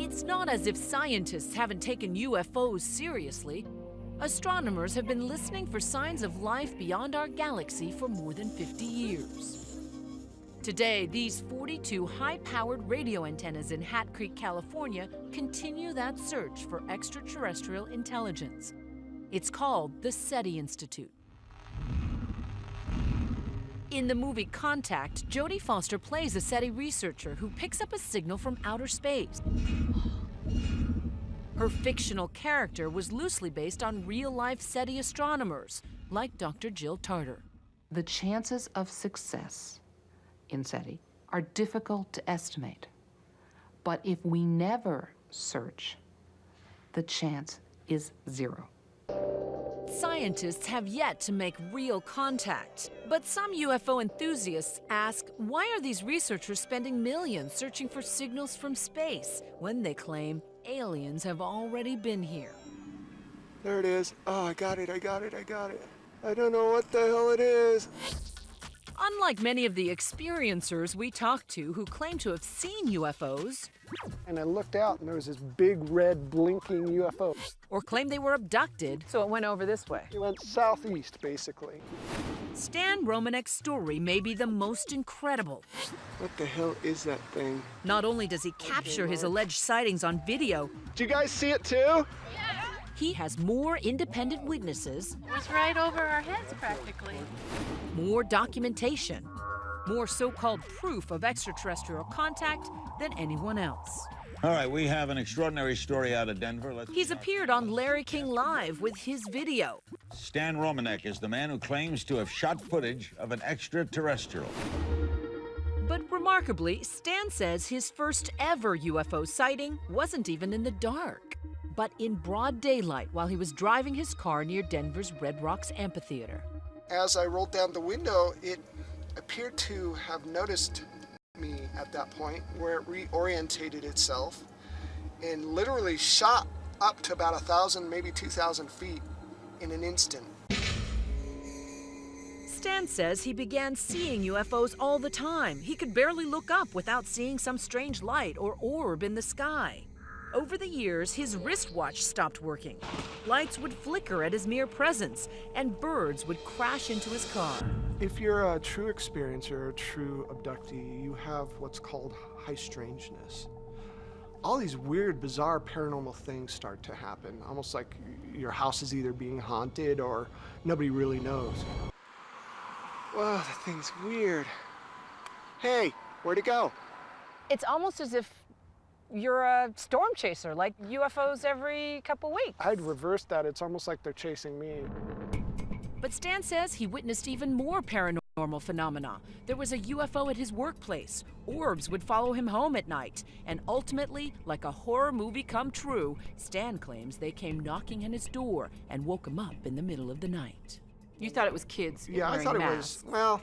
It's not as if scientists haven't taken UFOs seriously. Astronomers have been listening for signs of life beyond our galaxy for more than 50 years. Today, these 42 high-powered radio antennas in Hat Creek, California, continue that search for extraterrestrial intelligence. It's called the SETI Institute. In the movie Contact, Jodie Foster plays a SETI researcher who picks up a signal from outer space. Her fictional character was loosely based on real-life SETI astronomers, like Dr. Jill Tarter. The chances of success in SETI are difficult to estimate. But if we never search, the chance is 0. Scientists have yet to make real contact, but some UFO enthusiasts ask, why are these researchers spending millions searching for signals from space when they claim aliens have already been here? There it is. Oh, I got it. I don't know what the hell it is. Unlike many of the experiencers we talked to who claim to have seen UFOs, And I looked out and there was this big red blinking UFO. or claim they were abducted, So it went over this way. It went southeast, basically. Stan Romanek's story may be the most incredible. What the hell is that thing? Not only does he capture his alleged sightings on video, Do you guys see it too? he has more independent witnesses, It was right over our heads practically. more documentation, more so-called proof of extraterrestrial contact than anyone else. All right, we have an extraordinary story out of Denver. He's appeared on Larry King Live with his video. Stan Romanek is the man who claims to have shot footage of an extraterrestrial. But remarkably, Stan says his first ever UFO sighting wasn't even in the dark, but in broad daylight while he was driving his car near Denver's Red Rocks Amphitheater. As I rolled down the window, it appeared to have noticed me at that point, where it reorientated itself and literally shot up to about 1,000, maybe 2,000 feet in an instant. Stan says he began seeing UFOs all the time. He could barely look up without seeing some strange light or orb in the sky. Over the years, his wristwatch stopped working. Lights would flicker at his mere presence, and birds would crash into his car. If you're a true experiencer, a true abductee, you have what's called high strangeness. All these weird, bizarre paranormal things start to happen, almost like your house is either being haunted or nobody really knows. Whoa, that thing's weird. Hey, where'd it go? It's almost as if you're a storm chaser, like UFOs every couple weeks. I'd reverse that. It's almost like they're chasing me. But Stan says he witnessed even more paranormal phenomena. There was a UFO at his workplace. Orbs would follow him home at night. And ultimately, like a horror movie come true, Stan claims they came knocking on his door and woke him up in the middle of the night. You thought it was kids Yeah, I wearing thought it masks. was, well,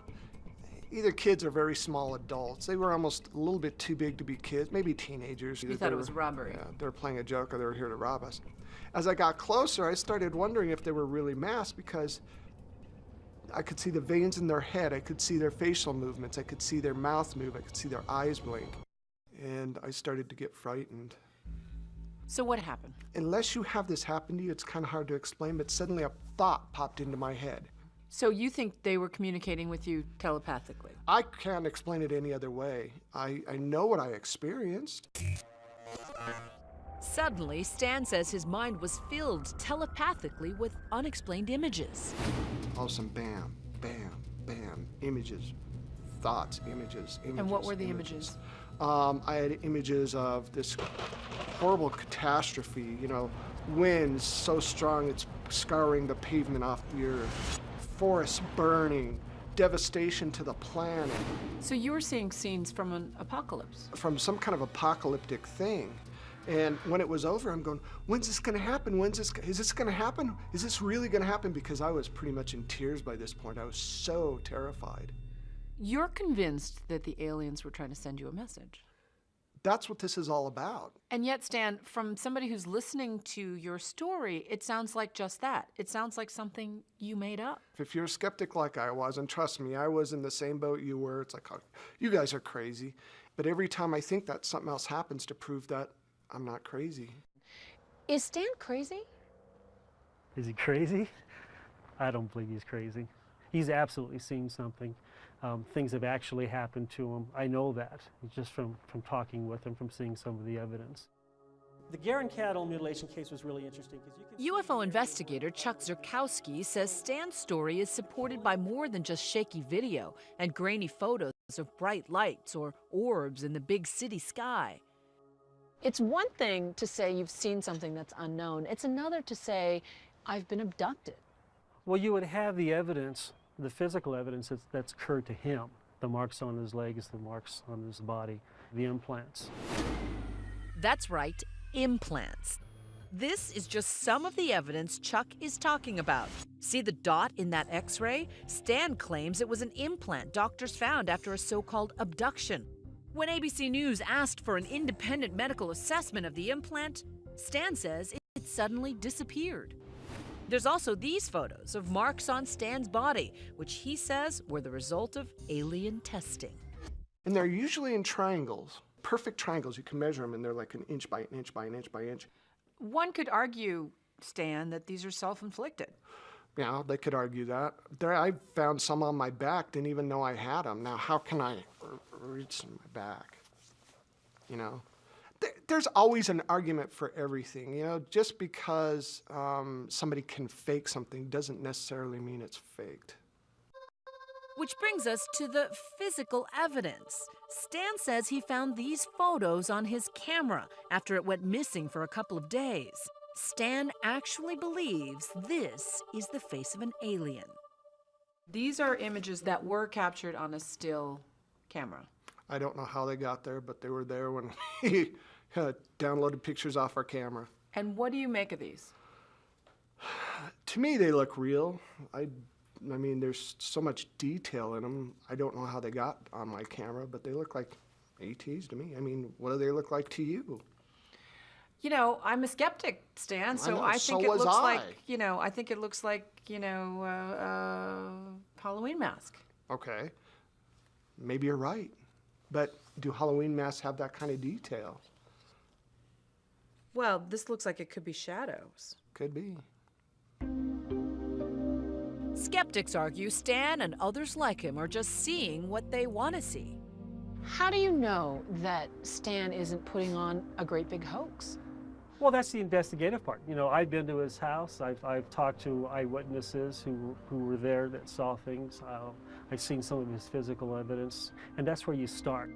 either kids or very small adults. They were almost a little bit too big to be kids, maybe teenagers. You Either thought they it was were- robbery. Yeah, they were playing a joke or they were here to rob us. As I got closer, I started wondering if they were really masked because I could see the veins in their head. I could see their facial movements. I could see their mouth move. I could see their eyes blink. And I started to get frightened. So what happened? Unless you have this happen to you, it's kind of hard to explain, but suddenly a thought popped into my head. So you think they were communicating with you telepathically? I can't explain it any other way. I know what I experienced. Suddenly, Stan says his mind was filled telepathically with unexplained images. All of a sudden, bam, bam, bam, images, thoughts, images. And what were the images? I had images of this horrible catastrophe, you know, winds so strong it's scouring the pavement off the earth, forests burning, devastation to the planet, So you were seeing scenes from an apocalypse. from some kind of apocalyptic thing. And when it was over, I'm going, when's this gonna happen? Is this gonna happen? Is this really gonna happen? Because I was pretty much in tears by this point. I was so terrified. You're convinced that the aliens were trying to send you a message. That's what this is all about. And yet, Stan, from somebody who's listening to your story, it sounds like just that. It sounds like something you made up. If you're a skeptic like I was, and trust me, I was in the same boat you were, it's like, oh, you guys are crazy. But every time I think that, something else happens to prove that I'm not crazy. Is Stan crazy? Is he crazy? I don't believe he's crazy. He's absolutely seen something. Things have actually happened to him. I know that, just from talking with him, from seeing some of the evidence. The Garen cattle mutilation case was really interesting because you can UFO investigator Chuck Zurkowski says Stan's story is supported by more than just shaky video and grainy photos of bright lights or orbs in the big city sky. It's one thing to say you've seen something that's unknown. It's another to say, I've been abducted. Well, you would have the evidence, the physical evidence that's occurred to him. The marks on his legs, the marks on his body, the implants. That's right, implants. This is just some of the evidence Chuck is talking about. See the dot in that X-ray? Stan claims it was an implant doctors found after a so-called abduction. When ABC News asked for an independent medical assessment of the implant, Stan says it suddenly disappeared. There's also these photos of marks on Stan's body, which he says were the result of alien testing. And they're usually in triangles, perfect triangles. You can measure them, and they're like an inch by an inch by an inch by an inch. One could argue, Stan, that these are self-inflicted. Yeah, they could argue that. I found some on my back, didn't even know I had them. Now, how can I reach in my back? You know? There's always an argument for everything, you know? Just because somebody can fake something doesn't necessarily mean it's faked. Which brings us to the physical evidence. Stan says he found these photos on his camera after it went missing for a couple of days. Stan actually believes this is the face of an alien. These are images that were captured on a still camera. I don't know how they got there, but they were there when we downloaded pictures off our camera. And what do you make of these? To me, they look real. I mean, there's so much detail in them. I don't know how they got on my camera, but they look like ETs to me. I mean, what do they look like to you? You know, I'm a skeptic, Stan, so I think it looks like, you know, I think it looks like, you know, Halloween mask. Okay. Maybe you're right. But do Halloween masks have that kind of detail? Well, this looks like it could be shadows. Could be. Skeptics argue Stan and others like him are just seeing what they want to see. How do you know that Stan isn't putting on a great big hoax? Well, that's the investigative part. You know, I've been to his house. I've talked to eyewitnesses who were there that saw things. I've seen some of his physical evidence, and that's where you start.